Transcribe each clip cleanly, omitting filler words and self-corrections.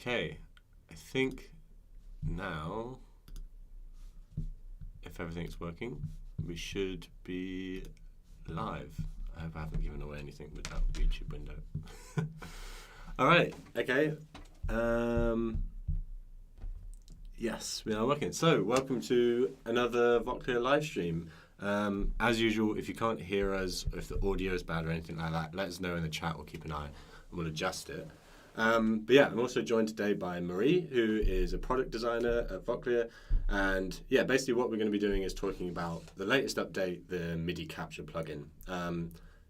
Okay, I think now, if everything's working, we should be live. I hope I haven't given away anything with that YouTube window. All right, okay. Yes, we are working. So, welcome to another Voclear live stream. As usual, if you can't hear us, or if the audio is bad or anything like that, let us know in the chat. We'll keep an eye and we'll adjust it. But yeah, I'm also joined today by Marie, who is a product designer at Voclear. And yeah, basically what we're going to be doing is talking about the latest update, the MIDI Capture plugin.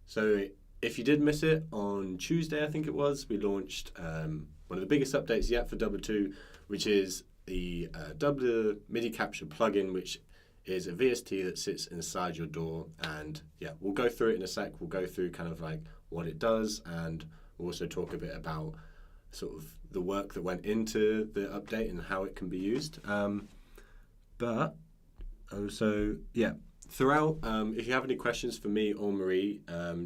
So if you did miss it, on Tuesday, I think it was, we launched one of the biggest updates yet for Dubler 2, which is the Dubler MIDI Capture plugin, which is a VST that sits inside your DAW. And yeah, we'll go through it in a sec. We'll go through kind of like what it does, and we'll also talk a bit about sort of the work that went into the update and how it can be used. But also, yeah, throughout, if you have any questions for me or Marie,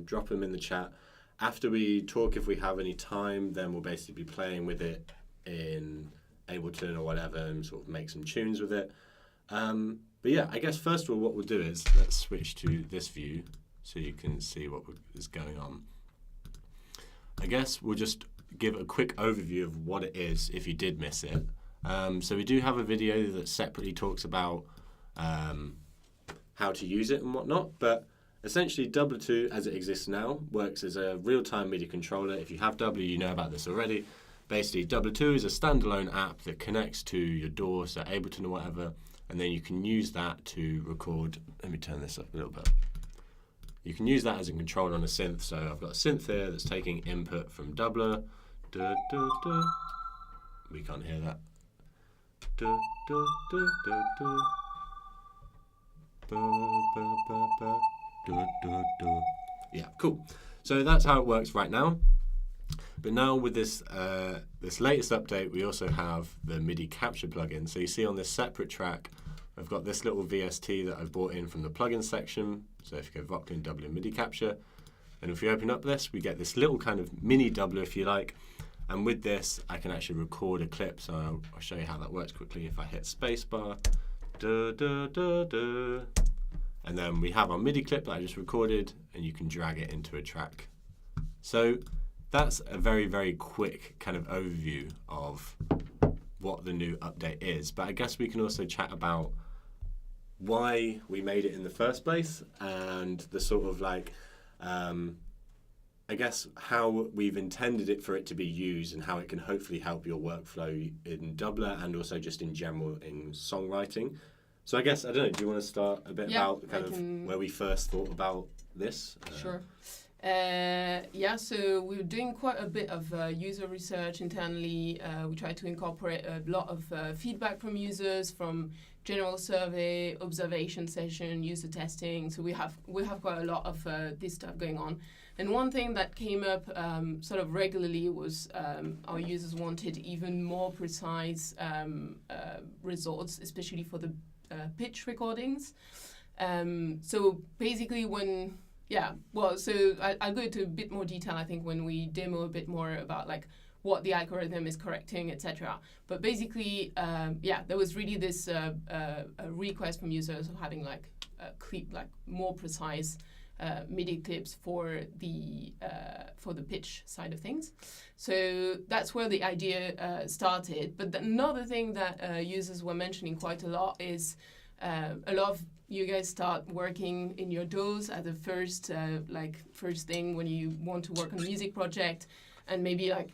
drop them in the chat. After we talk, if we have any time, then we'll basically be playing with it in Ableton or whatever and sort of make some tunes with it. But yeah, I guess first of all, what we'll do is let's switch to this view so you can see what is going on. I guess we'll just give a quick overview of what it is if you did miss it. So we do have a video that separately talks about how to use it and whatnot, but essentially Dubler 2 as it exists now works as a real-time MIDI controller. If you have Dubler, you know about this already. Basically, Dubler 2 is a standalone app that connects to your DAW, so Ableton or whatever, and then you can use that to record. Let me turn this up a little bit. You can use that as a controller on a synth. So I've got a synth here that's taking input from Dubler. Da, da, da. We can't hear that. Da, da, da, da, da. Ba, ba, ba, ba. Da, da, da. Yeah, cool. So that's how it works right now. But now with this this latest update, we also have the MIDI Capture plugin. So you see on this separate track, I've got this little VST that I've brought in from the plugin section. So if you go Voclear and Dubler MIDI Capture, and if we open up this, we get this little kind of mini Dubler, if you like. And with this, I can actually record a clip. So I'll show you how that works quickly. If I hit spacebar, da, da, da, da. And then we have our MIDI clip that I just recorded, and you can drag it into a track. So that's a very, very quick kind of overview of what the new update is. But I guess we can also chat about why we made it in the first place and the sort of like, I guess how we've intended it for it to be used and how it can hopefully help your workflow in Dubler and also just in general in songwriting. So I guess, I don't know, do you want to start a bit about kind of where we first thought about this? Sure. Yeah, so we're doing quite a bit of user research internally. We try to incorporate a lot of feedback from users, from general survey, observation session, user testing. So we have quite a lot of this stuff going on. And one thing that came up sort of regularly was our users wanted even more precise results, especially for the pitch recordings. So basically so I'll go into a bit more detail, I think, when we demo a bit more about like what the algorithm is correcting, etc. But basically, there was really this a request from users of having like a clip, like more precise MIDI clips for the pitch side of things. So that's where the idea started. But another thing that users were mentioning quite a lot is a lot of you guys start working in your DAWs as the first thing when you want to work on a music project, and maybe like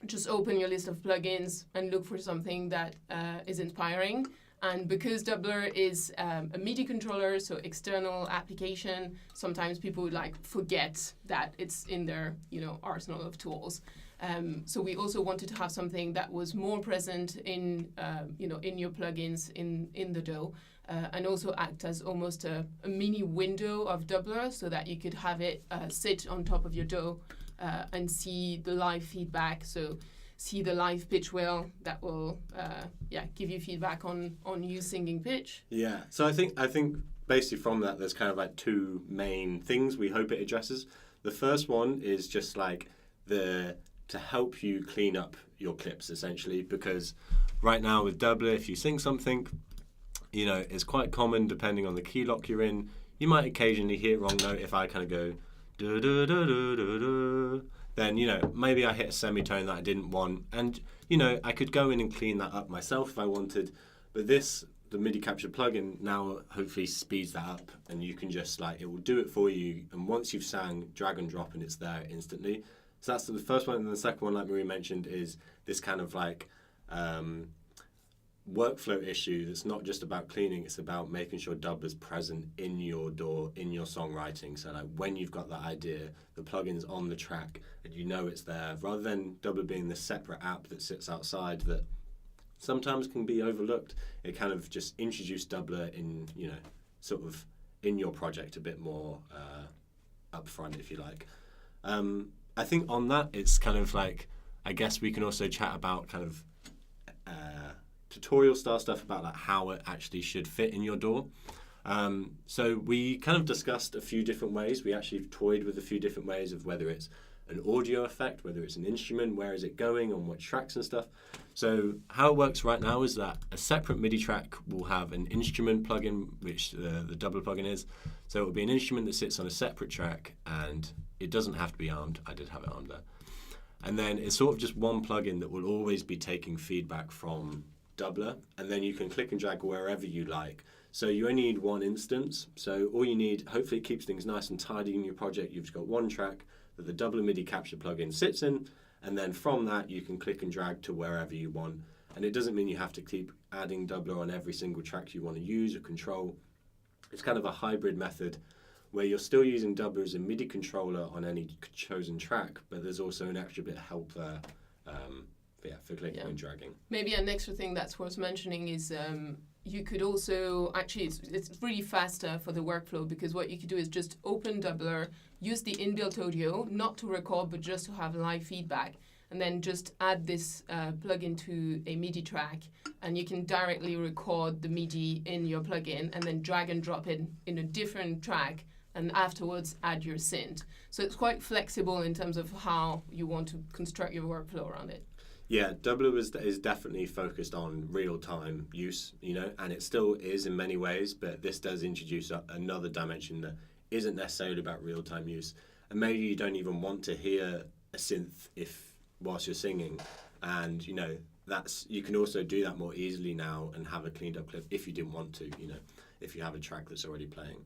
just open your list of plugins and look for something that is inspiring. And because Dubler is a MIDI controller, so external application, sometimes people like forget that it's in their arsenal of tools. So we also wanted to have something that was more present in in your plugins in the DAW. And also act as almost a mini window of Dubler, so that you could have it sit on top of your DAW and see the live feedback. So see the live pitch wheel that will give you feedback on you singing pitch. Yeah, so I think basically from that there's kind of like two main things we hope it addresses. The first one is just like the to help you clean up your clips, essentially, because right now with Dubler, if you sing something, you know, it's quite common, depending on the key lock you're in, you might occasionally hit wrong note. If I kind of go, da, da, da, da, da, da, then, you know, maybe I hit a semitone that I didn't want. And, you know, I could go in and clean that up myself if I wanted. But the MIDI Capture plugin now hopefully speeds that up, and you can just, like, it will do it for you. And once you've sang, drag and drop, and it's there instantly. So that's the first one. And the second one, like Marie mentioned, is this kind of like workflow issue that's not just about cleaning, it's about making sure Dubler's present in your DAW, in your songwriting. So like when you've got that idea, the plugin's on the track and you know it's there, rather than Dubler being this separate app that sits outside that sometimes can be overlooked. It kind of just introduced Dubler in, you know, sort of in your project a bit more upfront, if you like. I think on that, it's kind of like, I guess we can also chat about kind of tutorial style stuff about like how it actually should fit in your DAW. So we kind of discussed a few different ways. We actually toyed with a few different ways of whether it's an audio effect, whether it's an instrument, where is it going, on what tracks and stuff. So how it works right now is that a separate MIDI track will have an instrument plugin, which the Dubler plugin is. So it will be an instrument that sits on a separate track, and it doesn't have to be armed. I did have it armed there. And then it's sort of just one plugin that will always be taking feedback from Dubler, and then you can click and drag wherever you like. So you only need one instance. So all you need, hopefully it keeps things nice and tidy in your project. You've got one track that the Dubler MIDI Capture plugin sits in, and then from that you can click and drag to wherever you want. And it doesn't mean you have to keep adding Dubler on every single track you want to use or control. It's kind of a hybrid method where you're still using Dubler as a MIDI controller on any chosen track, but there's also an extra bit of help there for clicking and dragging. Maybe an extra thing that's worth mentioning is you could also, actually it's really faster for the workflow, because what you could do is just open Dubler, use the inbuilt audio, not to record but just to have live feedback, and then just add this plugin to a MIDI track, and you can directly record the MIDI in your plugin and then drag and drop it in a different track, and afterwards add your synth. So it's quite flexible in terms of how you want to construct your workflow around it. Yeah, Dubler is definitely focused on real-time use, you know, and it still is in many ways, but this does introduce another dimension that isn't necessarily about real-time use. And maybe you don't even want to hear a synth whilst you're singing, and, you know, you can also do that more easily now and have a cleaned up clip if you didn't want to, you know, if you have a track that's already playing.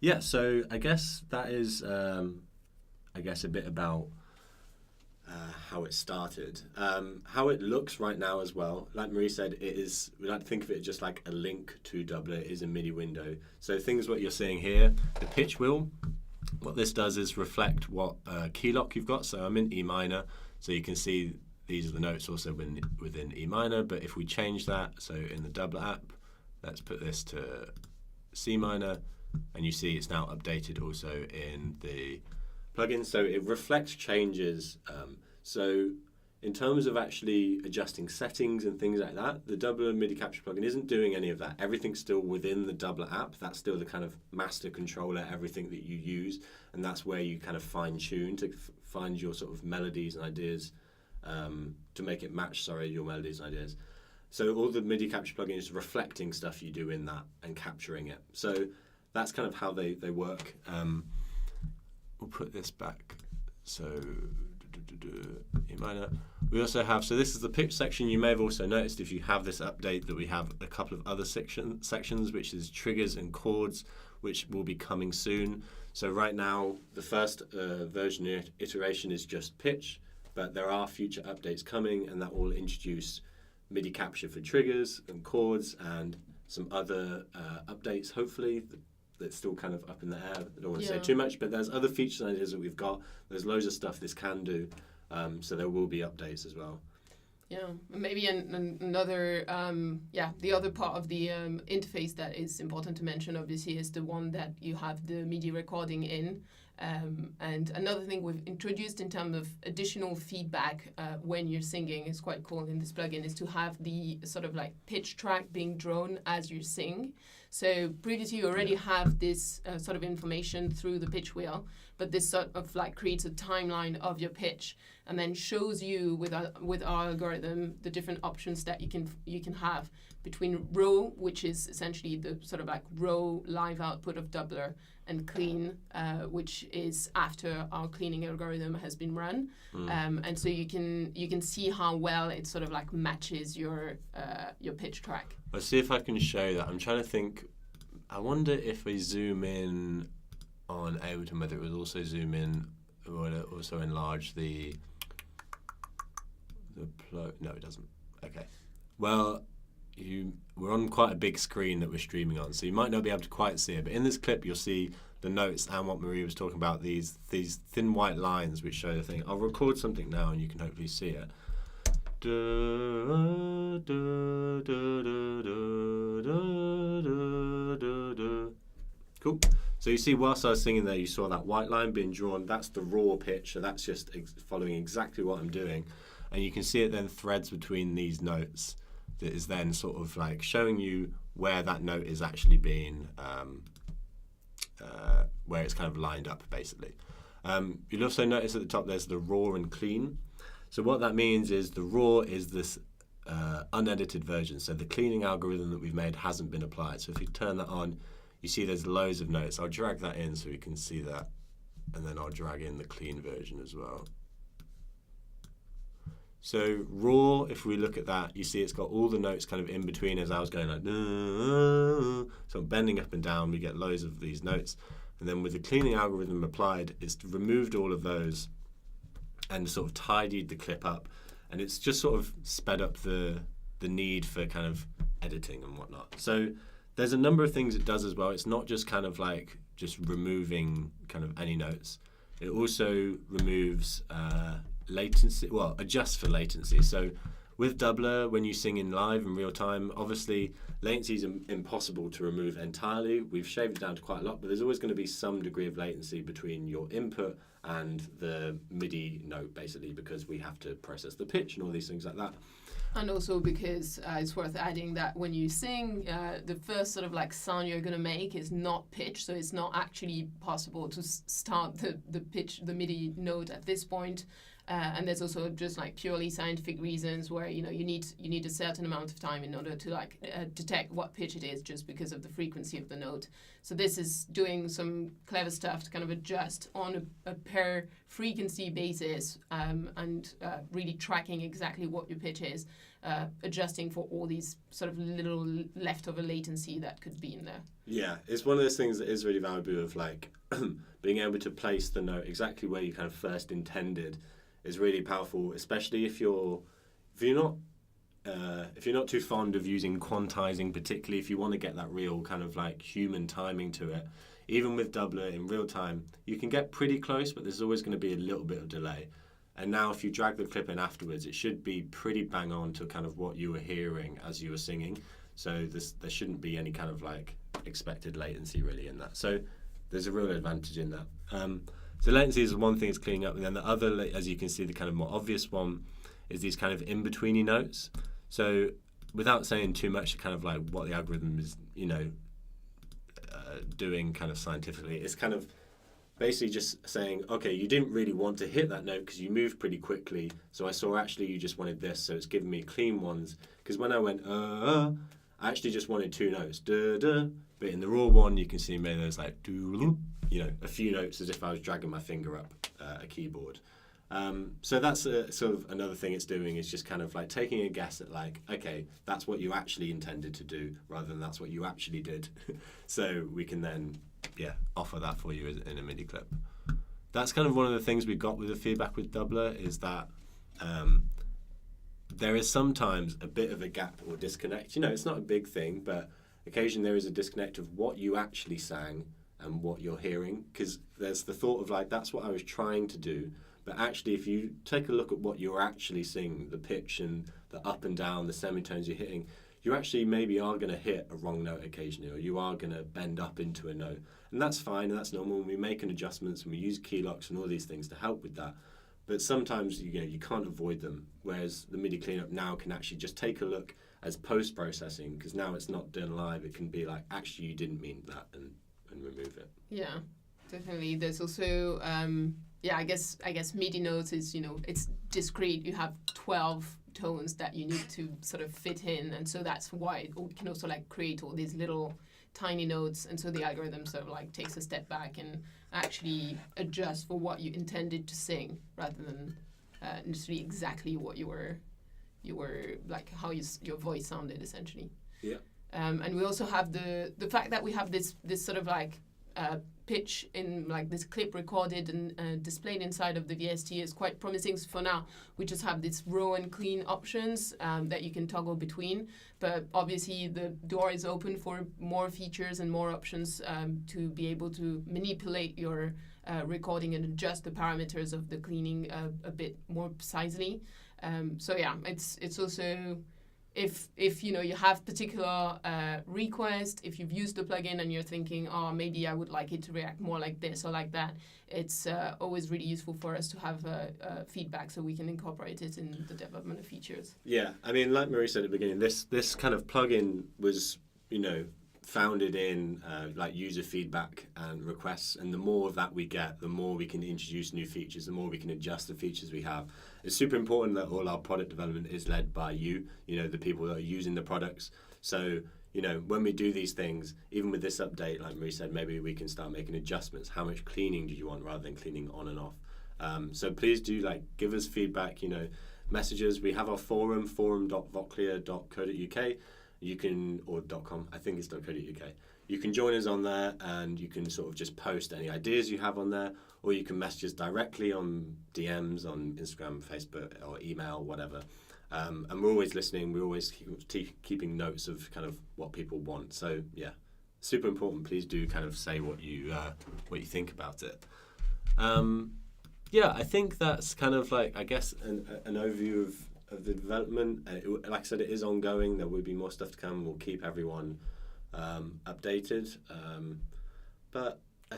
Yeah, so I guess that is, a bit about how it started. How it looks right now as well, like Marie said, we like to think of it just like a link to Dubler. It is a MIDI window. So things what you're seeing here, the pitch wheel, what this does is reflect what key lock you've got. So I'm in E minor, so you can see these are the notes also within E minor, but if we change that, so in the Dubler app, let's put this to C minor, and you see it's now updated also in the plugin, so it reflects changes. So in terms of actually adjusting settings and things like that, the Dubler MIDI Capture plugin isn't doing any of that. Everything's still within the Dubler app. That's still the kind of master controller, everything that you use, and that's where you kind of fine-tune to find your sort of melodies and ideas, to make it match, your melodies and ideas. So all the MIDI Capture plugin is reflecting stuff you do in that and capturing it. So that's kind of how they work. We'll put this back. So E minor. We also have, so this is the pitch section. You may have also noticed if you have this update that we have a couple of other sections, which is triggers and chords, which will be coming soon. So right now, the first version iteration is just pitch, but there are future updates coming, and that will introduce MIDI Capture for triggers and chords and some other updates, hopefully. That's still kind of up in the air. I don't want to say too much, but there's other features and ideas that we've got. There's loads of stuff this can do, so there will be updates as well. Yeah, maybe another, the other part of the interface that is important to mention, obviously, is the one that you have the MIDI recording in. And another thing we've introduced in terms of additional feedback when you're singing is quite cool in this plugin is to have the sort of like pitch track being drawn as you sing. So previously you already have this sort of information through the pitch wheel, but this sort of like creates a timeline of your pitch and then shows you with our algorithm the different options that you can have between raw, which is essentially the sort of like raw live output of Dubler, and clean, which is after our cleaning algorithm has been run. And so you can see how well it sort of like matches your pitch track. I'll see if I can show that. I'm trying to think. I wonder if we zoom in on Ableton, whether it would also zoom in, or would it also enlarge the plug. No, it doesn't. Okay. Well, we're on quite a big screen that we're streaming on, so you might not be able to quite see it. But in this clip, you'll see the notes and what Marie was talking about, these thin white lines which show the thing. I'll record something now, and you can hopefully see it. Cool. So you see, whilst I was singing there, you saw that white line being drawn. That's the raw pitch, so that's just following exactly what I'm doing. And you can see it then threads between these notes that is then sort of like showing you where that note is actually being, where it's kind of lined up, basically. You'll also notice at the top there's the raw and clean. So what that means is the raw is this unedited version. So the cleaning algorithm that we've made hasn't been applied. So if you turn that on, you see there's loads of notes. I'll drag that in so we can see that. And then I'll drag in the clean version as well. So raw, if we look at that, you see it's got all the notes kind of in between as I was going like, so I'm bending up and down, we get loads of these notes. And then with the cleaning algorithm applied, it's removed all of those and sort of tidied the clip up. And it's just sort of sped up the need for kind of editing and whatnot. So there's a number of things it does as well. It's not just kind of like just removing kind of any notes. It also removes latency, well, adjusts for latency. So with Dubler, when you sing in live in real time, obviously latency is impossible to remove entirely. We've shaved it down to quite a lot, but there's always going to be some degree of latency between your input and the MIDI note, basically, because we have to process the pitch and all these things like that. And also because it's worth adding that when you sing, the first sort of like sound you're going to make is not pitch, so it's not actually possible to start the pitch, the MIDI note at this point. And there's also just like purely scientific reasons where you need a certain amount of time in order to like detect what pitch it is, just because of the frequency of the note. So this is doing some clever stuff to kind of adjust on a per frequency basis and really tracking exactly what your pitch is, adjusting for all these sort of little leftover latency that could be in there. Yeah, it's one of those things that is really valuable of like being able to place the note exactly where you kind of first intended is really powerful, especially if you're not too fond of using quantizing, particularly if you want to get that real kind of like human timing to it. Even with Dubler in real time, you can get pretty close, but there's always going to be a little bit of delay. And now if you drag the clip in afterwards, it should be pretty bang on to kind of what you were hearing as you were singing. So there shouldn't be any kind of like expected latency really in that. So there's a real advantage in that. So latency is one thing it's cleaning up, and then the other, as you can see, the kind of more obvious one is these kind of in-betweeny notes. So without saying too much, kind of like what the algorithm is, doing kind of scientifically, it's kind of basically just saying, okay, you didn't really want to hit that note because you moved pretty quickly, so I saw actually you just wanted this, so it's giving me clean ones. Because when I went, I actually just wanted two notes, duh, but in the raw one, you can see maybe there's like, a few notes as if I was dragging my finger up a keyboard. So that's sort of another thing it's doing, is just kind of like taking a guess at like, okay, that's what you actually intended to do rather than that's what you actually did. So we can then, offer that for you in a MIDI clip. That's kind of one of the things we got with the feedback with Dubler, is that there is sometimes a bit of a gap or disconnect. It's not a big thing, but occasionally there is a disconnect of what you actually sang and what you're hearing, because there's the thought of like, that's what I was trying to do, but actually if you take a look at what you're actually singing, the pitch and the up and down, the semitones you're hitting, you actually maybe are going to hit a wrong note occasionally, or you are going to bend up into a note, And that's fine, and that's normal, and we make adjustments, and we use key locks and all these things to help with that. But sometimes, you can't avoid them, whereas the MIDI cleanup now can actually just take a look as post-processing, because now it's not done live. It can be like, actually, you didn't mean that, and remove it. Yeah, definitely. There's also, I guess MIDI notes is, it's discrete. You have 12 tones that you need to sort of fit in, and so that's why it can also like create all these little tiny notes, and so the algorithm sort of like takes a step back and actually adjusts for what you intended to sing rather than necessarily exactly what you were like how your voice sounded essentially. Yeah. And we also have the fact that we have this sort of like pitch in like this clip recorded and displayed inside of the VST is quite promising. So for now, we just have these raw and clean options that you can toggle between. But obviously, the door is open for more features and more options to be able to manipulate your recording and adjust the parameters of the cleaning a bit more precisely. So yeah, it's also. If you have particular request, if you've used the plugin and you're thinking, oh, maybe I would like it to react more like this or like that, it's always really useful for us to have feedback so we can incorporate it in the development of features. Yeah, I mean, like Marie said at the beginning, this kind of plugin was, founded in like user feedback and requests, and the more of that we get, the more we can introduce new features, the more we can adjust the features we have. It's super important that all our product development is led by you, the people that are using the products. So, when we do these things, even with this update, like Marie said, maybe we can start making adjustments. How much cleaning do you want rather than cleaning on and off? So please do give us feedback, messages. We have our forum.voclear.co.uk. You can, or .com, I think it's .co.uk. You can join us on there, and you can sort of just post any ideas you have on there, or you can message us directly on DMs on Instagram, Facebook, or email, whatever. And we're always listening. We're always keeping notes of kind of what people want. So yeah, super important. Please do kind of say what you think about it. I think that's kind of like, I guess, an overview of the development. Like I said, it is ongoing. There will be more stuff to come. We'll keep everyone updated. But I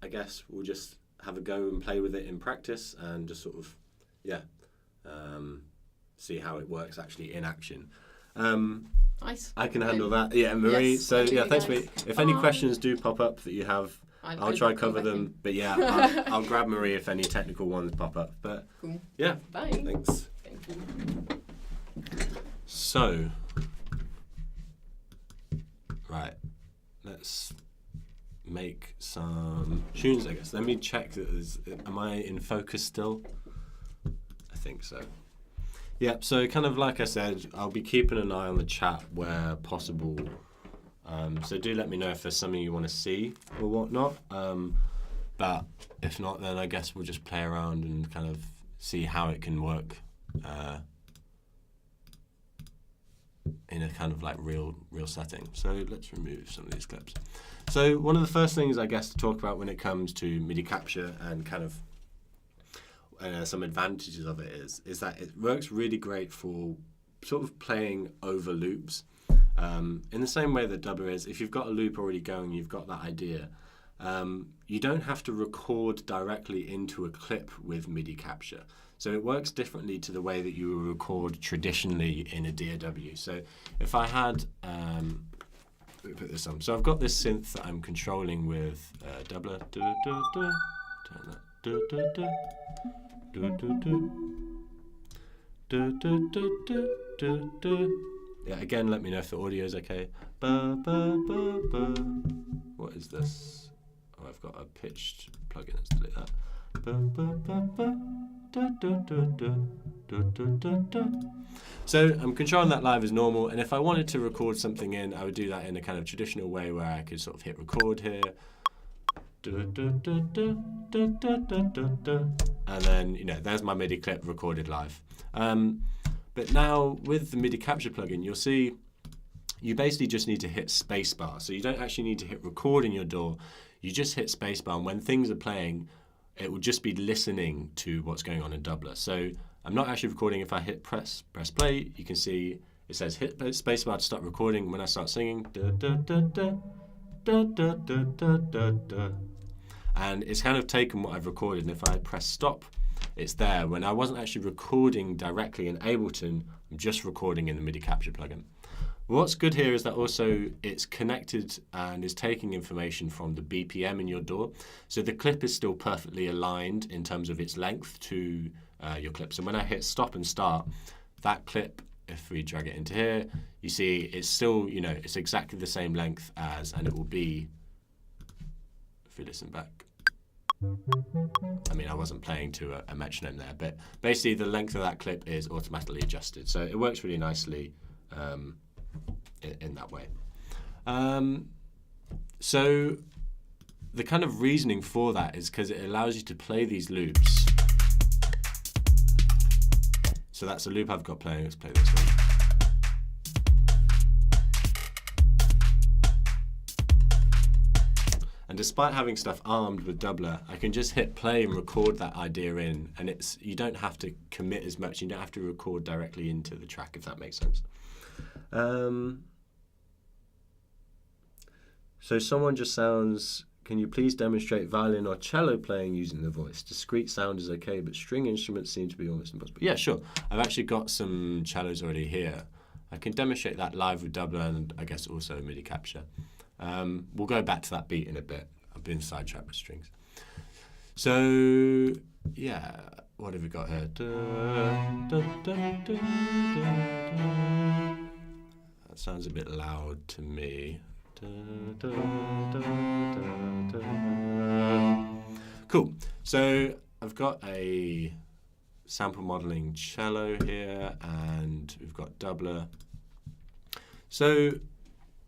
guess, we'll just have a go and play with it in practice and just sort of, see how it works actually in action. Nice. I can handle that. Yeah, Marie. Yes, so yeah, thanks, guys. Marie. If any questions do pop up that you have, I'll try to cover them. But yeah, I'll grab Marie if any technical ones pop up. But cool. Yeah, bye. Thanks. Thank you. So, right, let's make some tunes, I guess. Let me check that am I in focus still? I think so. Yeah, so kind of like I said, I'll be keeping an eye on the chat where possible. So do let me know if there's something you want to see or whatnot. But if not, then I guess we'll just play around and kind of see how it can work in a kind of like real setting. So let's remove some of these clips. So one of the first things I guess to talk about when it comes to MIDI capture and kind of some advantages of it is that it works really great for sort of playing over loops. In the same way that Dubler is, if you've got a loop already going, you've got that idea, you don't have to record directly into a clip with MIDI capture. So it works differently to the way that you would record traditionally in a DAW. So if I had, let me put this on. So I've got this synth that I'm controlling with Dubler. Turn that. Yeah, again, let me know if the audio is okay. What is this? Oh, I've got a pitched plugin. Let's delete that. So I'm controlling that live as normal, and if I wanted to record something in, I would do that in a kind of traditional way where I could sort of hit record here. And then, there's my MIDI clip recorded live. But now with the MIDI Capture plugin, you'll see you basically just need to hit spacebar. So you don't actually need to hit record in your DAW. You just hit spacebar, and when things are playing, it will just be listening to what's going on in Dubler. So I'm not actually recording. If I hit press play, you can see it says hit spacebar to start recording. When I start singing, da, da, da, da, da, da. And it's kind of taken what I've recorded, and if I press stop, it's there. When I wasn't actually recording directly in Ableton, I'm just recording in the MIDI Capture plugin. What's good here is that also it's connected and is taking information from the BPM in your DAW. So the clip is still perfectly aligned in terms of its length to your clip. So when I hit stop and start, that clip, if we drag it into here, you see it's still, it's exactly the same length as, and it will be, if we listen back. I mean, I wasn't playing to a metronome there, but basically the length of that clip is automatically adjusted. So it works really nicely in that way. So the kind of reasoning for that is because it allows you to play these loops. So that's a loop I've got playing. Let's play this one. And despite having stuff armed with Dubler, I can just hit play and record that idea in, and you don't have to commit as much. You don't have to record directly into the track, if that makes sense. So someone just sounds, can you please demonstrate violin or cello playing using the voice? Discrete sound is okay, but string instruments seem to be almost impossible. Yeah, sure. I've actually got some cellos already here. I can demonstrate that live with Dubler and I guess also MIDI Capture. We'll go back to that beat in a bit. I've been sidetracked with strings. So, yeah, what have we got here? That sounds a bit loud to me. Cool. So I've got a sample modeling cello here, and we've got Dubler. So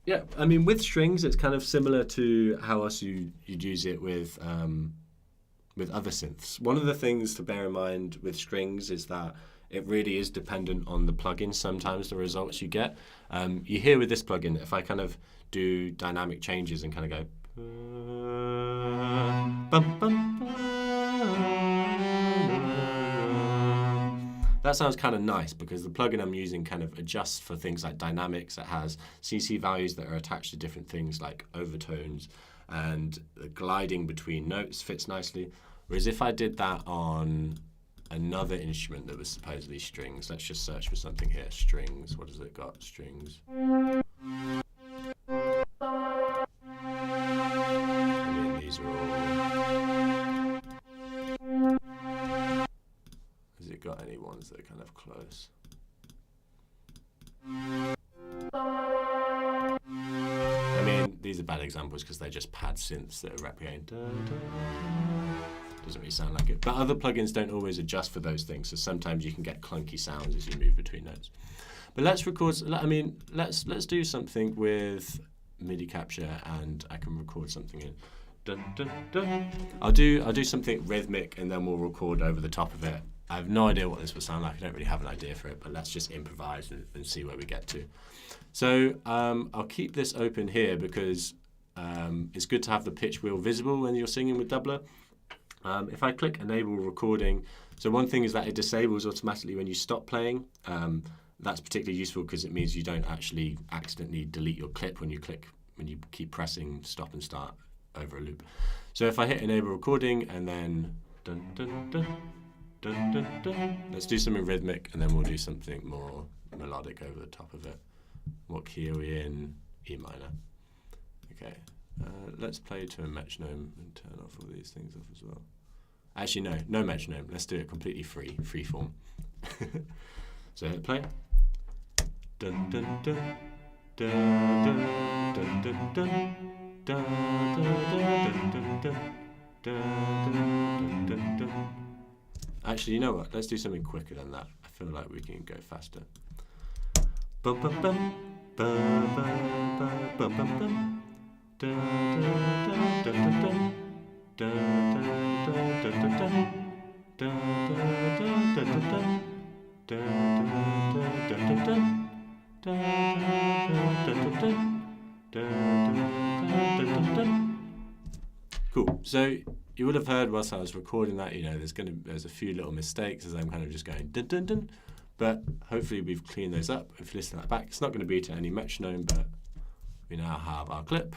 yeah, I mean, with strings, it's kind of similar to how else you'd use it with other synths. One of the things to bear in mind with strings is that it really is dependent on the plugin. Sometimes the results you get. You hear with this plugin, if I kind of do dynamic changes and kind of go, bum, bum, that sounds kind of nice because the plugin I'm using kind of adjusts for things like dynamics. It has CC values that are attached to different things like overtones, and the gliding between notes fits nicely. Whereas if I did that on another instrument that was supposedly strings, let's just search for something here. Strings, what has it got? Strings. I mean, these are all... Has it got any ones that are kind of close? I mean, these are bad examples because they're just pad synths that are replicating. Doesn't really sound like it. But other plugins don't always adjust for those things, so sometimes you can get clunky sounds as you move between notes. But let's record, I mean, let's do something with MIDI Capture, and I can record something in. Dun, dun, dun. I'll do something rhythmic, and then we'll record over the top of it. I have no idea what this will sound like. I don't really have an idea for it, but let's just improvise and see where we get to. So I'll keep this open here because it's good to have the pitch wheel visible when you're singing with Dubler. If I click enable recording, so one thing is that it disables automatically when you stop playing. That's particularly useful because it means you don't actually accidentally delete your clip when you keep pressing stop and start over a loop. So if I hit enable recording and then dun, dun, dun, dun, dun, dun, let's do something rhythmic, and then we'll do something more melodic over the top of it. What key are we in? E minor. Okay. Let's play to a metronome and turn off all these things off as well. Actually, no metronome. Let's do it completely free form. So hit play. Dun dun dun dun dun dun dun dun dun dun dun dun. Actually, you know what? Let's do something quicker than that. I feel like we can go faster. Bum bum bum bum bum bum bum bum. Cool. So you would have heard whilst I was recording that, there's a few little mistakes as I'm kind of just going dun dun dun, but hopefully we've cleaned those up. If you listen to that back, it's not going to be to any metronome, but we now have our clip.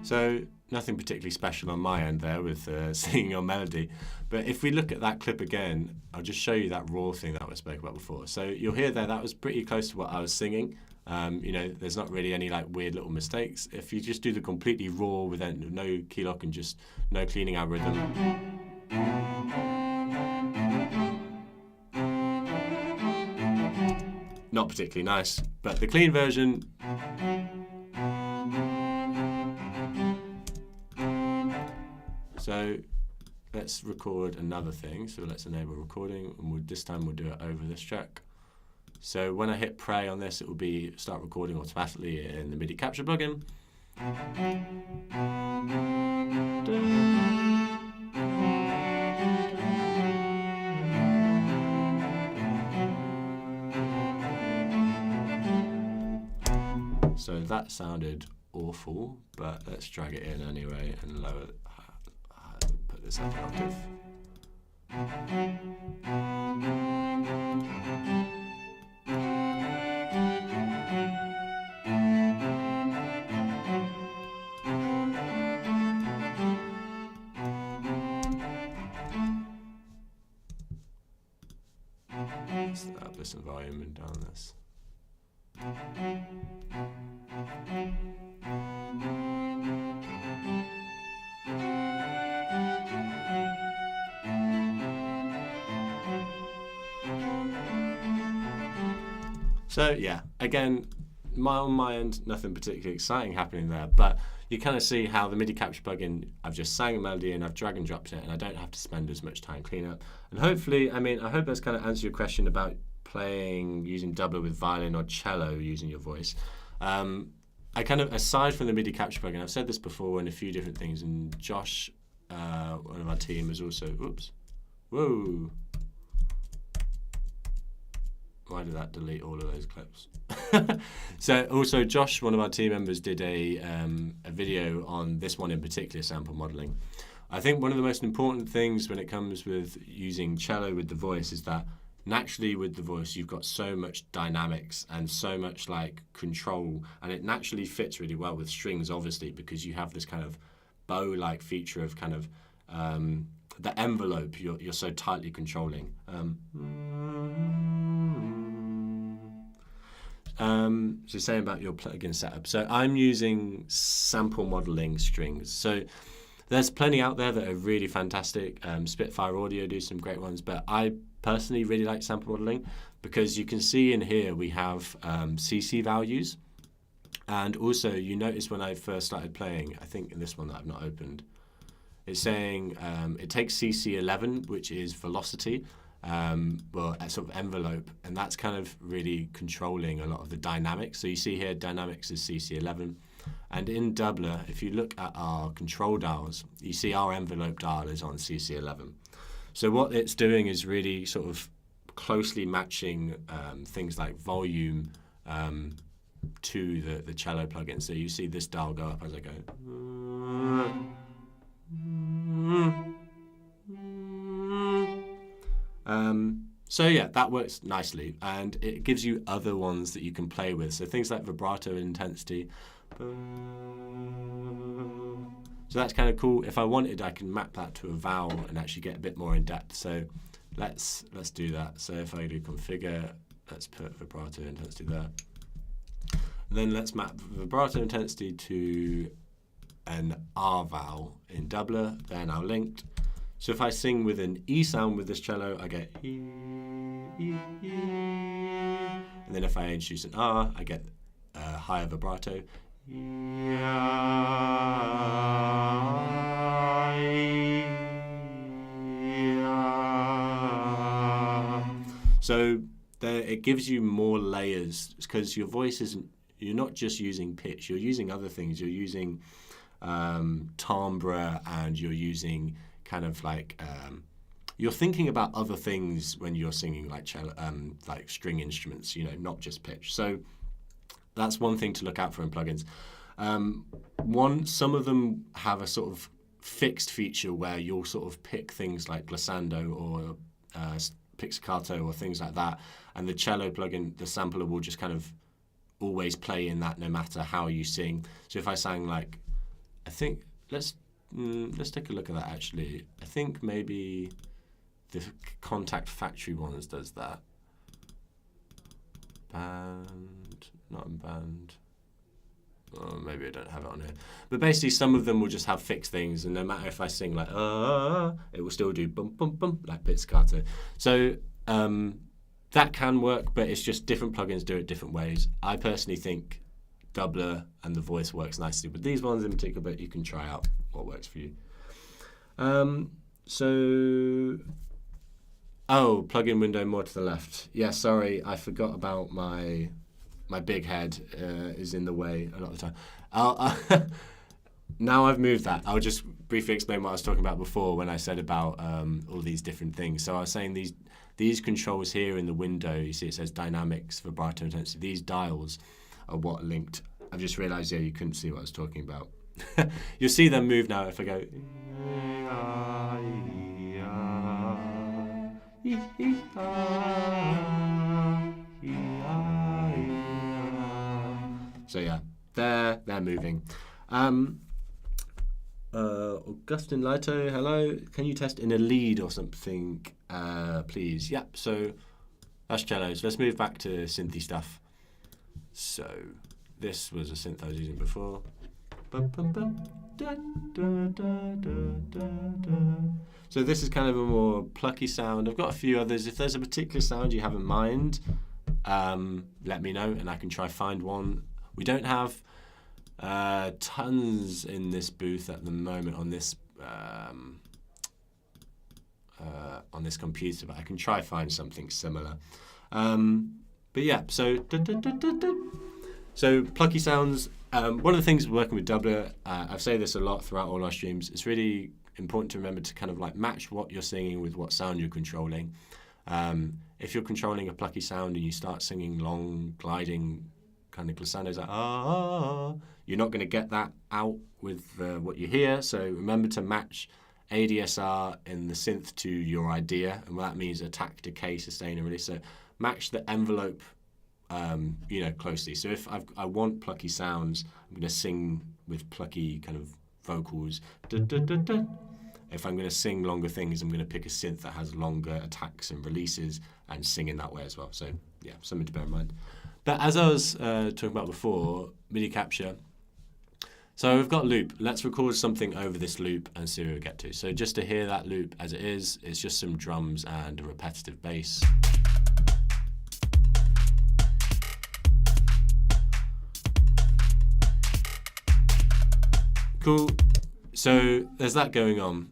So nothing particularly special on my end there with singing on melody. But if we look at that clip again, I'll just show you that raw thing that we spoke about before. So you'll hear there that was pretty close to what I was singing. You know, there's not really any like weird little mistakes. If you just do the completely raw with no key lock and just no cleaning algorithm. Not particularly nice, but the clean version. So let's record another thing. So let's enable recording, and this time we'll do it over this track. So when I hit play on this, it will be start recording automatically in the MIDI Capture plugin. So that sounded awful, but let's drag it in anyway and lower. Put this up an octave. Let's up this volume and down this. So yeah, again, on my end, nothing particularly exciting happening there, but you kind of see how the MIDI Capture plugin, I've just sang a melody and I've drag and dropped it, and I don't have to spend as much time cleaning up. And hopefully, I hope that's kind of answered your question about playing using Dubler with violin or cello using your voice. I kind of, aside from the MIDI Capture plugin, I've said this before in a few different things, and Josh, one of our team, is also, oops, whoa. Why did that delete all of those clips? So also Josh, one of our team members, did a video on this one in particular, sample modeling. I think one of the most important things when it comes with using cello with the voice is that naturally with the voice you've got so much dynamics and so much like control, and it naturally fits really well with strings, obviously, because you have this kind of bow-like feature of kind of the envelope you're so tightly controlling. So saying about your plugin setup. So I'm using sample modeling strings. So there's plenty out there that are really fantastic. Spitfire Audio do some great ones, but I personally really like sample modeling because you can see in here we have CC values. And also you notice when I first started playing, I think in this one that I've not opened, it's saying it takes CC11, which is velocity, well, a sort of envelope, and that's kind of really controlling a lot of the dynamics. So you see here, dynamics is CC11. And in Dubler, if you look at our control dials, you see our envelope dial is on CC11. So what it's doing is really sort of closely matching things like volume to the cello plugin. So you see this dial go up as I go. So yeah, that works nicely, and it gives you other ones that you can play with. So things like vibrato intensity. So that's kind of cool. If I wanted, I can map that to a vowel and actually get a bit more in depth. So let's do that. So if I do configure, let's put vibrato intensity there. And then let's map vibrato intensity to an R vowel in Dubler. They're now linked. So if I sing with an E sound with this cello, I get E, E, E. And then if I introduce an R, I get a higher vibrato. So it gives you more layers because your voice isn't, you're not just using pitch, you're using other things. You're using timbre, and you're using kind of like you're thinking about other things when you're singing like cello, like string instruments, not just pitch. So that's one thing to look out for in plugins. Some of them have a sort of fixed feature where you'll sort of pick things like glissando or pizzicato or things like that, and the cello plugin, the sampler will just kind of always play in that no matter how you sing. So if I sang like, I think let's take a look at that actually. I think maybe the Contact Factory ones does that. Not in band. Oh, maybe I don't have it on here. But basically some of them will just have fixed things, and no matter if I sing like it will still do bum bum bum like pizzicato. So that can work, but it's just different plugins do it different ways. I personally think Dubler and the voice works nicely with these ones in particular, but you can try out what works for you. Plugin window more to the left. Yeah, sorry, I forgot about my big head is in the way a lot of the time. Now I've moved that. I'll just briefly explain what I was talking about before when I said about all these different things. So I was saying these controls here in the window, you see it says dynamics, vibrato, intensity. These dials are what linked. I've just realised, you couldn't see what I was talking about. You'll see them move now if I go. So yeah, they're moving. Augustin Lito, hello. Can you test in a lead or something, please? Yep. So that's cellos. Let's move back to synthy stuff. So this was a synth I was using before. So this is kind of a more plucky sound. I've got a few others. If there's a particular sound you have in mind, let me know and I can try find one. We don't have tons in this booth at the moment on this computer, but I can try find something similar. But yeah, so plucky sounds. One of the things working with Dubler, I've said this a lot throughout all our streams, it's really important to remember to kind of like match what you're singing with what sound you're controlling. If you're controlling a plucky sound and you start singing long, gliding kind of glissandos like you're not going to get that out with what you hear. So remember to match ADSR in the synth to your idea, and what that means attack, decay, sustain, and release. So match the envelope closely. So if I want plucky sounds, I'm going to sing with plucky kind of vocals. If I'm going to sing longer things, I'm going to pick a synth that has longer attacks and releases and sing in that way as well. So yeah, something to bear in mind. But as I was talking about before, MIDI Capture. So we've got loop. Let's record something over this loop and see where we get to. So just to hear that loop as it is, it's just some drums and a repetitive bass. Cool. So there's that going on.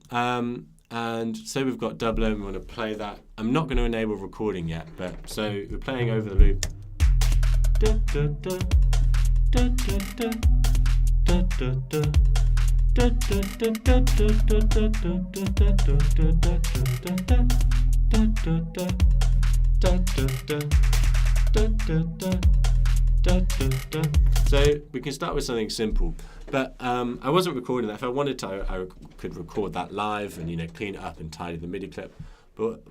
And so we've got Dubler and we want to play that. I'm not going to enable recording yet, but so we're playing over the loop. So we can start with something simple, but I wasn't recording that. If I wanted to, I could record that live and clean it up and tidy the MIDI clip. But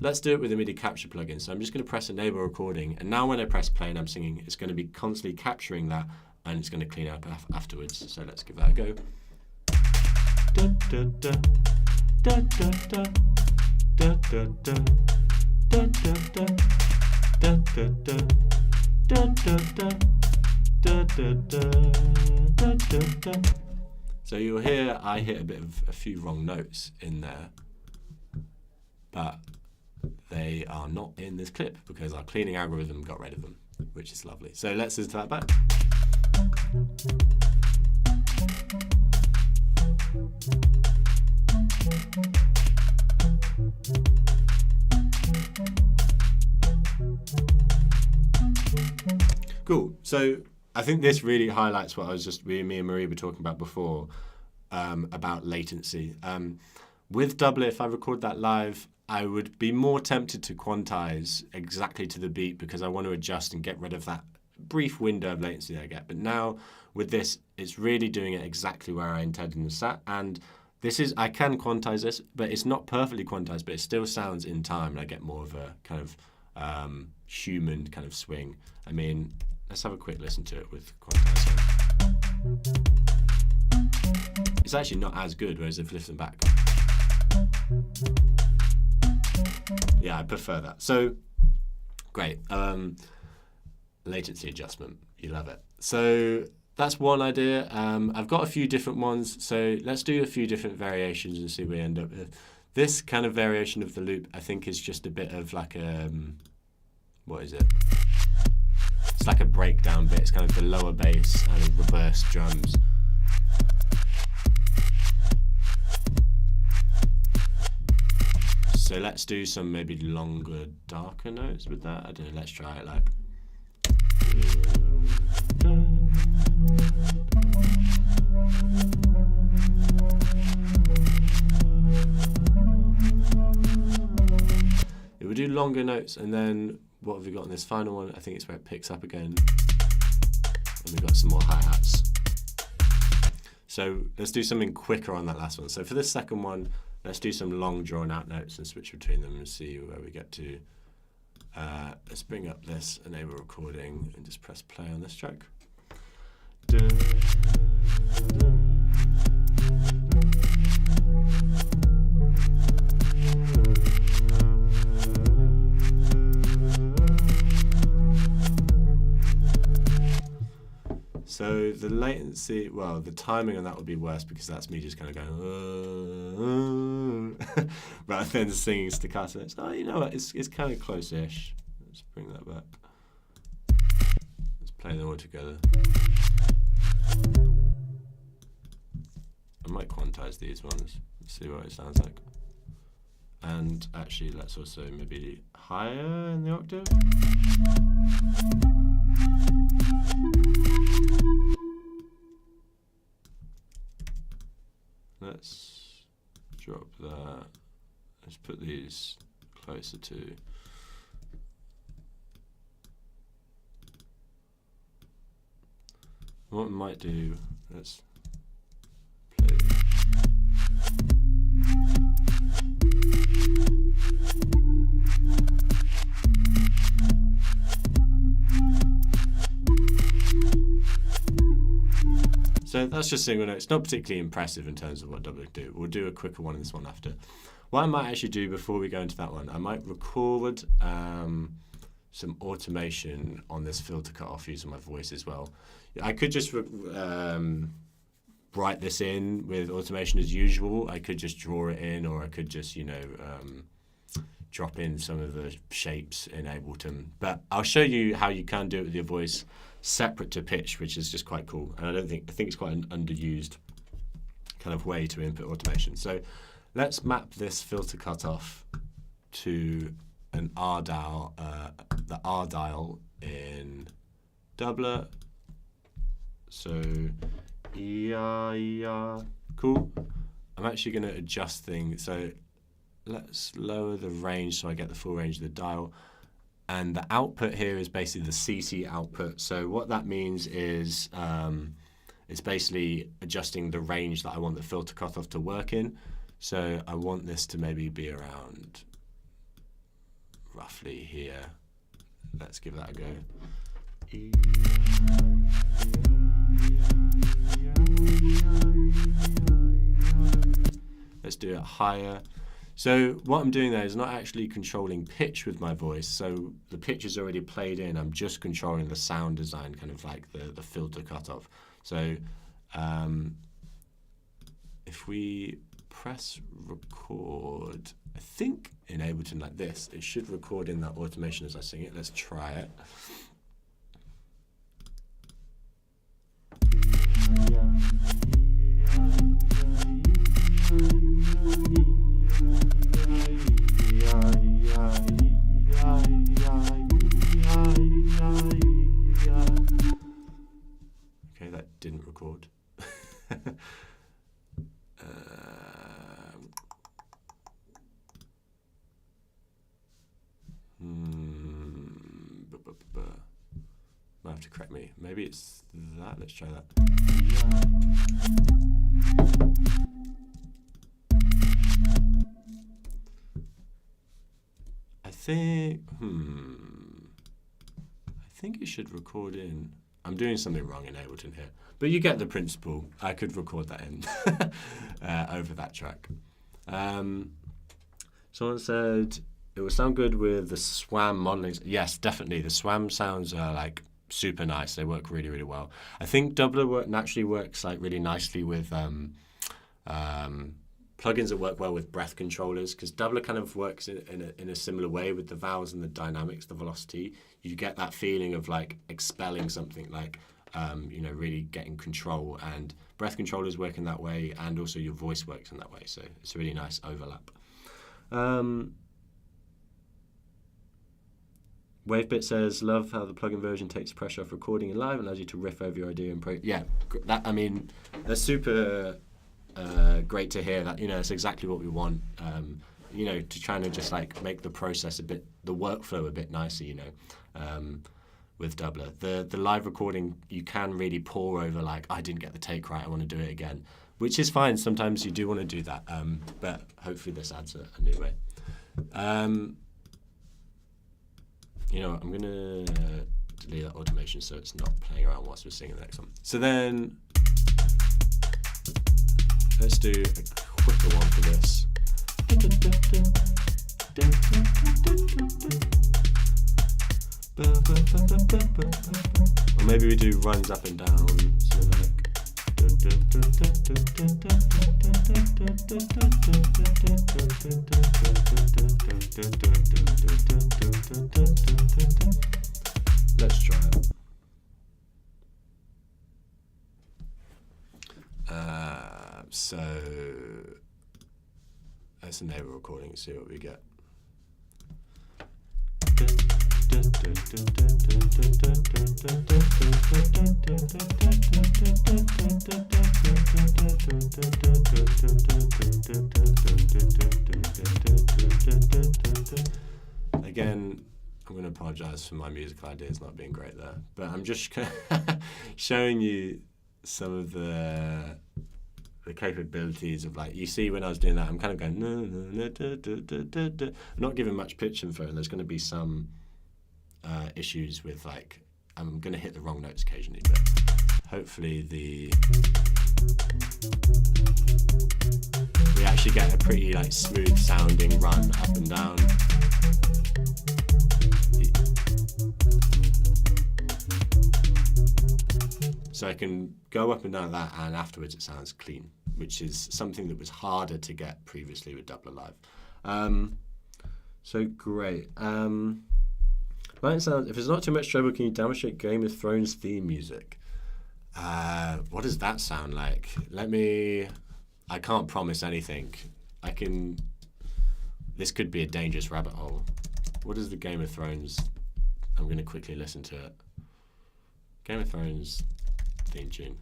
let's do it with the MIDI Capture plugin. So I'm just going to press enable recording, and now when I press play and I'm singing, it's going to be constantly capturing that, and it's going to clean it up afterwards. So let's give that a go. So you'll hear I hit a few wrong notes in there, but they are not in this clip because our cleaning algorithm got rid of them, which is lovely. So let's listen to that back. Cool. So I think this really highlights what me and Marie were talking about before, about latency. With Dubler, if I record that live, I would be more tempted to quantize exactly to the beat because I want to adjust and get rid of that brief window of latency that I get. But now with this, it's really doing it exactly where I intended in the set. And this is, I can quantize this, but it's not perfectly quantized, but it still sounds in time, and I get more of a kind of human kind of swing. I mean, let's have a quick listen to it with quantizing. It's actually not as good, whereas if I lift them back. Yeah, I prefer that. So, great. Latency adjustment, you love it. So that's one idea. I've got a few different ones, so let's do a few different variations and see what we end up with. This kind of variation of the loop, I think, is just a bit of like a, what is it? It's like a breakdown bit. It's kind of the lower bass and reverse drums. So let's do some maybe longer, darker notes with that. I don't know, let's try it like. It would do longer notes, and then what have we got in this final one? I think it's where it picks up again. And we've got some more hi-hats. So let's do something quicker on that last one. So for this second one, let's do some long drawn out notes and switch between them and see where we get to. Let's bring up this enable recording and just press play on this track. So the latency, well, the timing on that would be worse because that's me just kind of going rather than singing staccato. So you know what, it's kind of close-ish. Let's bring that back. Let's play them all together. I might quantize these ones, see what it sounds like. And actually, let's also maybe higher in the octave. Let's drop that. Let's put these closer to. What we might do, let's play. So that's just single note. It's not particularly impressive in terms of what Dubler do. We'll do a quicker one in this one after. What I might actually do before we go into that one, I might record some automation on this filter cutoff using my voice as well. I could just write this in with automation as usual. I could just draw it in, or I could just, you know, drop in some of the shapes in Ableton. But I'll show you how you can do it with your voice separate to pitch, which is just quite cool. And I think it's quite an underused kind of way to input automation. So let's map this filter cutoff to an R dial, the R dial in Dubler. So yeah, cool. I'm actually going to adjust things. So let's lower the range so I get the full range of the dial. And the output here is basically the CC output. So what that means is it's basically adjusting the range that I want the filter cutoff to work in. So I want this to maybe be around roughly here. Let's give that a go. Let's do it higher. So what I'm doing there is not actually controlling pitch with my voice. So the pitch is already played in. I'm just controlling the sound design, kind of like the filter cutoff. So if we press record, I think in Ableton like this, it should record in that automation as I sing it. Let's try it. Okay, that didn't record. have to correct me. Maybe it's that. Let's try that. I think it should record in. I'm doing something wrong in Ableton here, but you get the principle. I could record that in over that track. Someone said it would sound good with the SWAM modeling. Yes, definitely. The SWAM sounds are like super nice. They work really, really well. I think Dubler naturally works like really nicely with plugins that work well with breath controllers, because Dubler kind of works in a similar way with the vowels and the dynamics, the velocity. You get that feeling of like expelling something, like really getting control, and breath controllers work in that way, and also your voice works in that way. So it's a really nice overlap. Wavebit says, love how the plugin version takes pressure off recording in live and allows you to riff over your idea and that's super great to hear. That it's exactly what we want. To try and just like make the process the workflow a bit nicer. With Dubler, the live recording, you can really pour over like, I didn't get the take right, I want to do it again, which is fine. Sometimes you do want to do that, but hopefully this adds a new way. I'm going to delete that automation so it's not playing around whilst we're singing the next one. So then let's do a quicker one for this. Or maybe we do runs up and down, so like. Let's try it. So let's enable recording and see what we get. Again, I'm going to apologize for my musical ideas not being great there, but I'm just showing you some of the capabilities of, like, you see when I was doing that, I'm kind of going I'm not giving much pitch info, and there's going to be some issues with, like, I'm going to hit the wrong notes occasionally, but hopefully we actually get a pretty like smooth sounding run up and down. So I can go up and down that, and afterwards it sounds clean, which is something that was harder to get previously with Dubler Live. So great. Light sounds, if it's not too much trouble, can you demonstrate Game of Thrones theme music? What does that sound like? I can't promise anything. This could be a dangerous rabbit hole. What is the Game of Thrones? I'm going to quickly listen to it. Game of Thrones theme tune.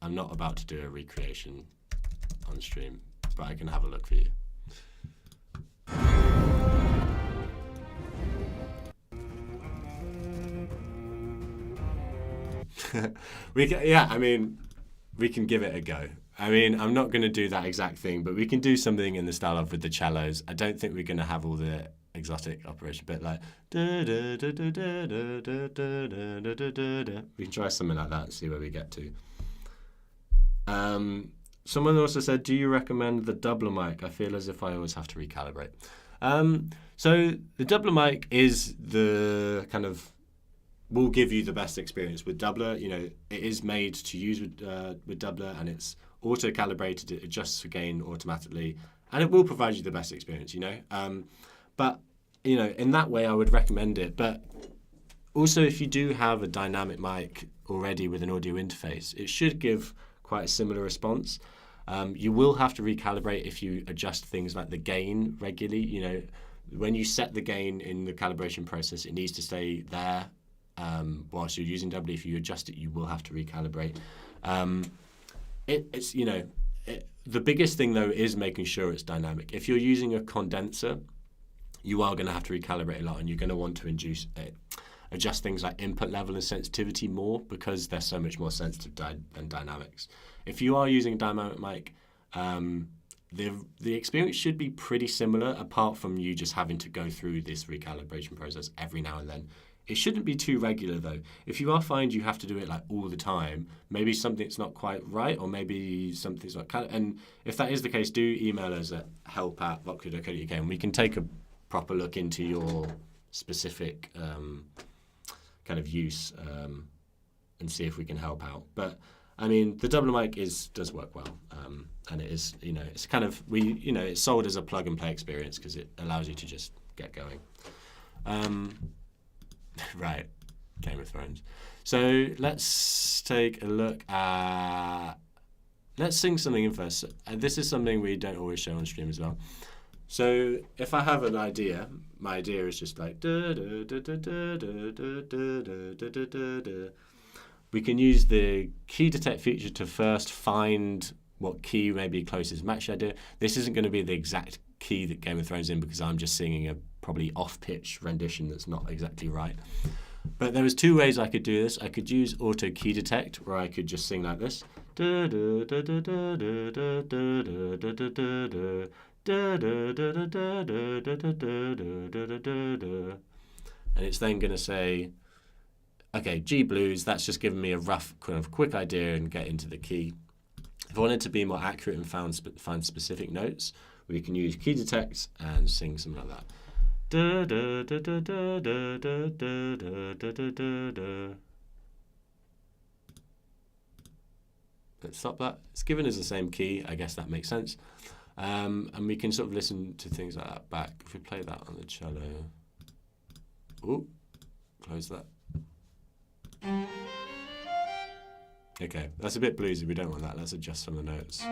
I'm not about to do a recreation on stream, but I can have a look for you. We can give it a go. I'm not going to do that exact thing, but we can do something in the style of with the cellos. I don't think we're going to have all the exotic operation, but like we can try something like that and see where we get to. Someone also said, do you recommend the Dubler mic? I feel as if I always have to recalibrate. So the Dubler mic is the kind of, will give you the best experience with Dubler. It is made to use with Dubler, and it's auto-calibrated. It adjusts for gain automatically, and it will provide you the best experience, But, in that way, I would recommend it. But also, if you do have a dynamic mic already with an audio interface, it should give quite a similar response. You will have to recalibrate if you adjust things like the gain regularly. When you set the gain in the calibration process, it needs to stay there whilst you're using Dubler. If you adjust it, you will have to recalibrate. The biggest thing, though, is making sure it's dynamic. If you're using a condenser, you are going to have to recalibrate a lot, and you're going to want to induce adjust things like input level and sensitivity more because they're so much more sensitive than dynamics. If you are using a dynamic mic, the experience should be pretty similar, apart from you just having to go through this recalibration process every now and then. It shouldn't be too regular though. If you find you have to do it like all the time, maybe something's not quite right, or maybe something's not and if that is the case, do email us at help@voxler.co.uk and we can take a proper look into your specific kind of use and see if we can help out. But I mean, the Dubler mic does work well, and it is, it's kind of it's sold as a plug and play experience because it allows you to just get going. Right, Game of Thrones. So let's take a look at. Let's sing something in first. This is something we don't always show on stream as well. So if I have an idea, my idea is just like we can use the key detect feature to first find what key may be closest match idea. This isn't going to be the exact key that Game of Thrones in because I'm just singing a probably off-pitch rendition that's not exactly right. But there was two ways I could do this. I could use auto key detect, where I could just sing like this. And it's then going to say, okay, G blues, that's just giving me a rough kind of quick idea and get into the key. If I wanted to be more accurate and find specific notes, we can use key detect and sing something like that. Let's stop that. It's given as the same key. I guess that makes sense. And we can sort of listen to things like that back. If we play that on the cello. Ooh, close that. Okay, that's a bit bluesy. We don't want that. Let's adjust some of the notes.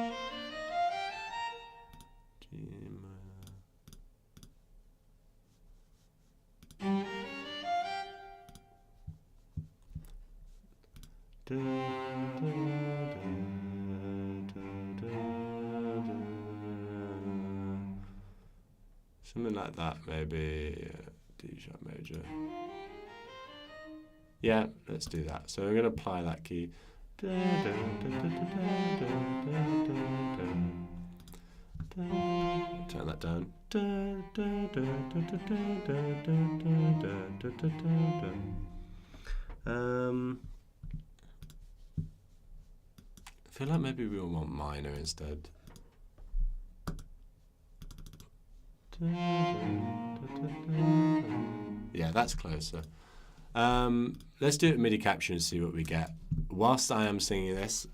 Something like that, maybe D sharp major. Yeah, let's do that. So I'm going to apply that key. Turn that down. I feel like maybe we want minor instead. Yeah, that's closer. Let's do it MIDI capture and see what we get. Whilst I am singing this,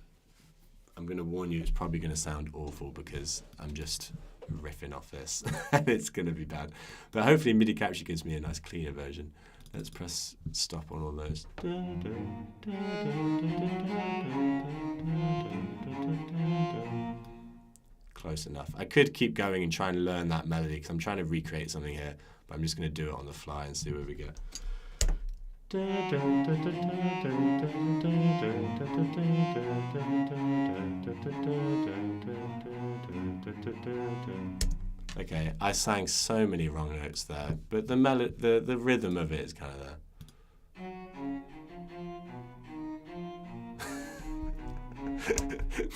I'm going to warn you, it's probably going to sound awful because I'm just riffing off this and it's going to be bad. But hopefully MIDI capture gives me a nice cleaner version. Let's press stop on all those. Close enough. I could keep going and try and learn that melody because I'm trying to recreate something here, but I'm just going to do it on the fly and see where we get. Okay, I sang so many wrong notes there, but the rhythm of it is kind of there.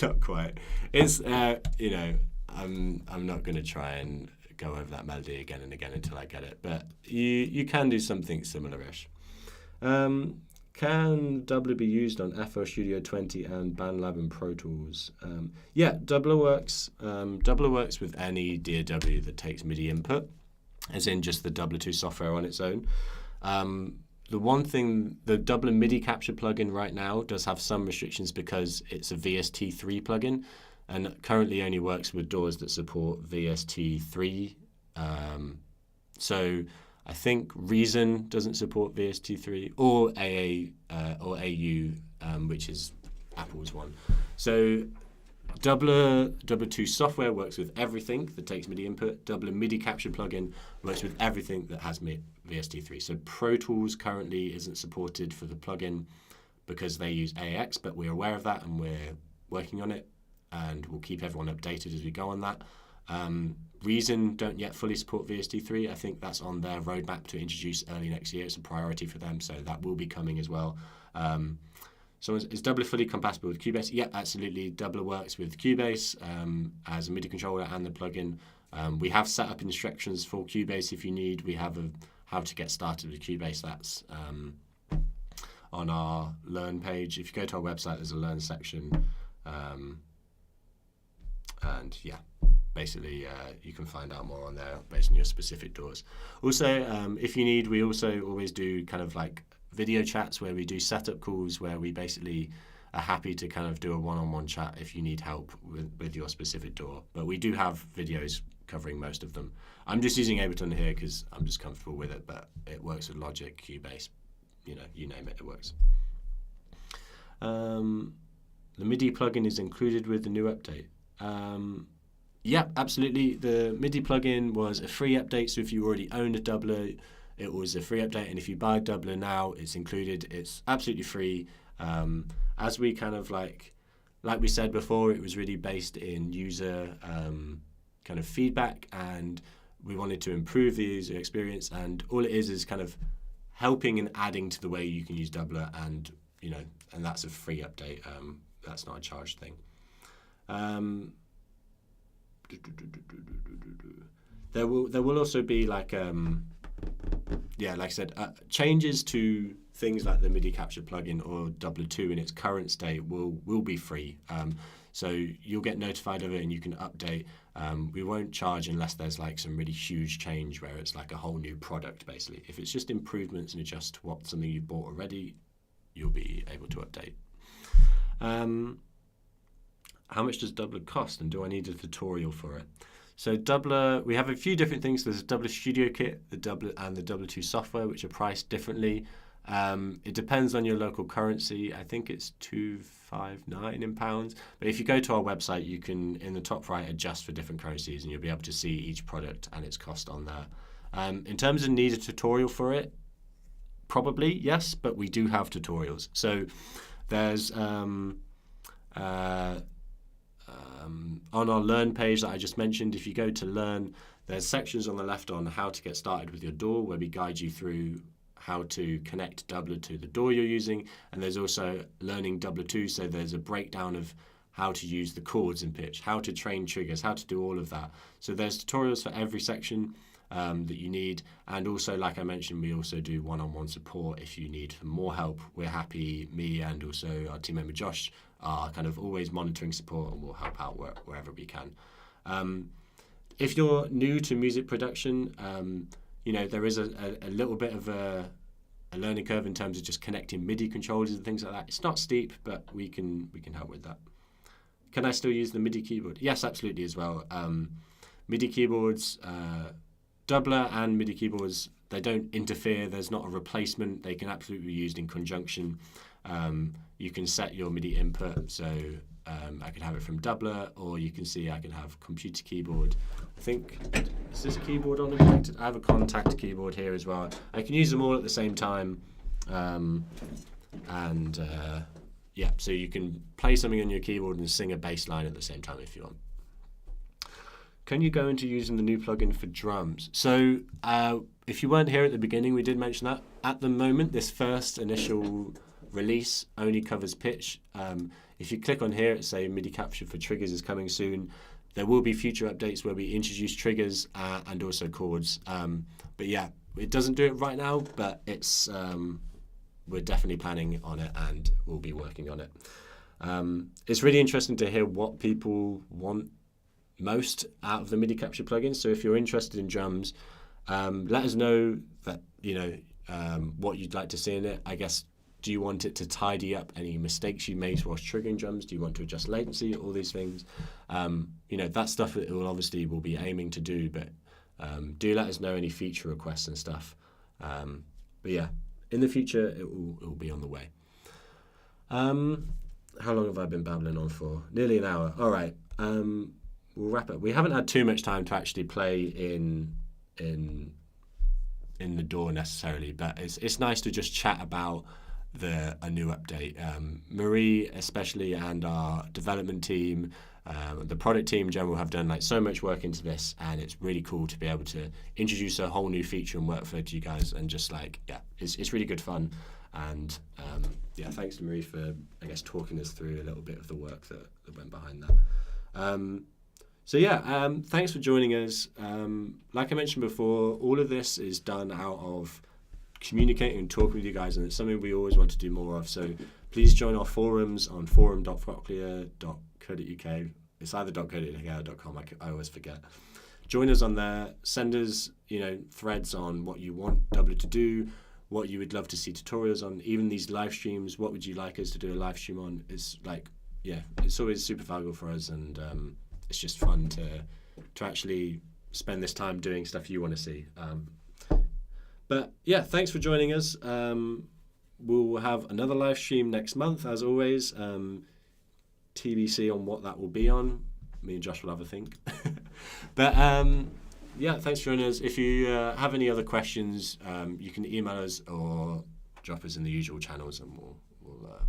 Not quite. It's I'm not going to try and go over that melody again and again until I get it, but you can do something similar-ish. Can Dubler be used on FL Studio 20 and BandLab and Pro Tools? Yeah, Dubler works. Dubler works with any DAW that takes MIDI input, as in just the Dubler 2 software on its own. The one thing, the Dubler MIDI Capture plugin right now does have some restrictions because it's a VST3 plugin, and currently only works with DAWs that support VST3. So I think Reason doesn't support VST3 or AU, which is Apple's one. So Dubler 2 software works with everything that takes MIDI input. Dubler MIDI Capture plugin works with everything that has VST3. So Pro Tools currently isn't supported for the plugin because they use AX, but we're aware of that and we're working on it, and we'll keep everyone updated as we go on that. Reason don't yet fully support VST3. I think that's on their roadmap to introduce early next year. It's a priority for them, so that will be coming as well. So is Dubler fully compatible with Cubase? Yeah, absolutely. Dubler works with Cubase as a MIDI controller and the plugin. We have set up instructions for Cubase if you need. We have a how to get started with Cubase. That's on our Learn page. If you go to our website, there's a Learn section. And yeah, basically you can find out more on there based on your specific DAWs. Also, if you need, we also always do kind of like video chats where we do setup calls where we basically are happy to kind of do a one-on-one chat if you need help with your specific DAW. But we do have videos covering most of them. I'm just using Ableton here because I'm just comfortable with it, but it works with Logic, Cubase, you know, you name it, it works. The MIDI plugin is included with the new update. Yeah, absolutely. The MIDI plugin was a free update, so if you already owned a Dubler, it was a free update, and if you buy Dubler now, it's included. It's absolutely free. As we kind of like we said before, it was really based in user kind of feedback, and we wanted to improve the user experience, and all it is kind of helping and adding to the way you can use Dubler, and you know, and that's a free update. That's not a charged thing. There will also be like yeah, like I said, changes to things like the MIDI Capture plugin or Dubler 2 in its current state will be free. So you'll get notified of it and you can update. We won't charge unless there's like some really huge change where it's like a whole new product basically. If it's just improvements and adjust to what something you bought already, you'll be able to update. How much does Dubler cost, and do I need a tutorial for it? So Dubler, we have a few different things. There's a Dubler Studio Kit, the Dubler and the Dubler 2 software, which are priced differently. It depends on your local currency. I think it's £259 in pounds. But if you go to our website, you can, in the top right, adjust for different currencies, and you'll be able to see each product and its cost on there. In terms of need a tutorial for it, probably yes, but we do have tutorials. So there's on our Learn page that I just mentioned, if you go to Learn, there's sections on the left on how to get started with your DAW, where we guide you through how to connect Dubler to the DAW you're using, and there's also Learning Dubler 2, so there's a breakdown of how to use the chords and pitch, how to train triggers, how to do all of that. So there's tutorials for every section that you need, and also, like I mentioned, we also do one-on-one support if you need more help. We're happy, me and also our team member Josh are kind of always monitoring support, and we'll help out wherever we can. If you're new to music production, you know, there is a little bit of a learning curve in terms of just connecting MIDI controllers and things like that. It's not steep, but we can help with that. Can I still use the MIDI keyboard? Yes, absolutely as well. MIDI keyboards, Dubler and MIDI keyboards, they don't interfere. There's not a replacement. They can absolutely be used in conjunction. You can set your MIDI input, so I can have it from Dubler, or you can see I can have computer keyboard. I think, is this keyboard on connected? I have a contact keyboard here as well. I can use them all at the same time, yeah, so you can play something on your keyboard and sing a bass line at the same time if you want. Can you go into using the new plugin for drums? So if you weren't here at the beginning, we did mention that. At the moment, this first initial release only covers pitch. If you click on here, it says MIDI Capture for triggers is coming soon. There will be future updates where we introduce triggers and also chords. But yeah, it doesn't do it right now, but it's we're definitely planning on it and we'll be working on it. It's really interesting to hear what people want most out of the MIDI Capture plugin. So if you're interested in drums, let us know that, you know, what you'd like to see in it. I guess, do you want it to tidy up any mistakes you made whilst triggering drums? Do you want to adjust latency? All these things. You know, that stuff it will obviously will be aiming to do, but do let us know any feature requests and stuff. But yeah, in the future it will be on the way. How long have I been babbling on for? Nearly an hour. All right. We'll wrap up. We haven't had too much time to actually play in the DAW necessarily, but it's nice to just chat about a new update. Marie especially, and our development team, the product team in general, have done like so much work into this, and it's really cool to be able to introduce a whole new feature and workflow to you guys, and just like, yeah, it's really good fun. And yeah, thanks to Marie for, I guess, talking us through a little bit of the work that went behind that. So yeah, thanks for joining us. Like I mentioned before, all of this is done out of communicating and talking with you guys, and it's something we always want to do more of. So please join our forums on forum.voxlia.co.uk. It's either .co.uk or .com. I always forget. Join us on there. Send us, threads on what you want Dubler to do, what you would love to see tutorials on. Even these live streams, what would you like us to do a live stream on? It's like, yeah, it's always super valuable for us, and it's just fun to actually spend this time doing stuff you want to see. But yeah, thanks for joining us. We'll have another live stream next month, as always. TBC on what that will be on. Me and Josh will have a think. But yeah, thanks for joining us. If you have any other questions, you can email us or drop us in the usual channels, and we'll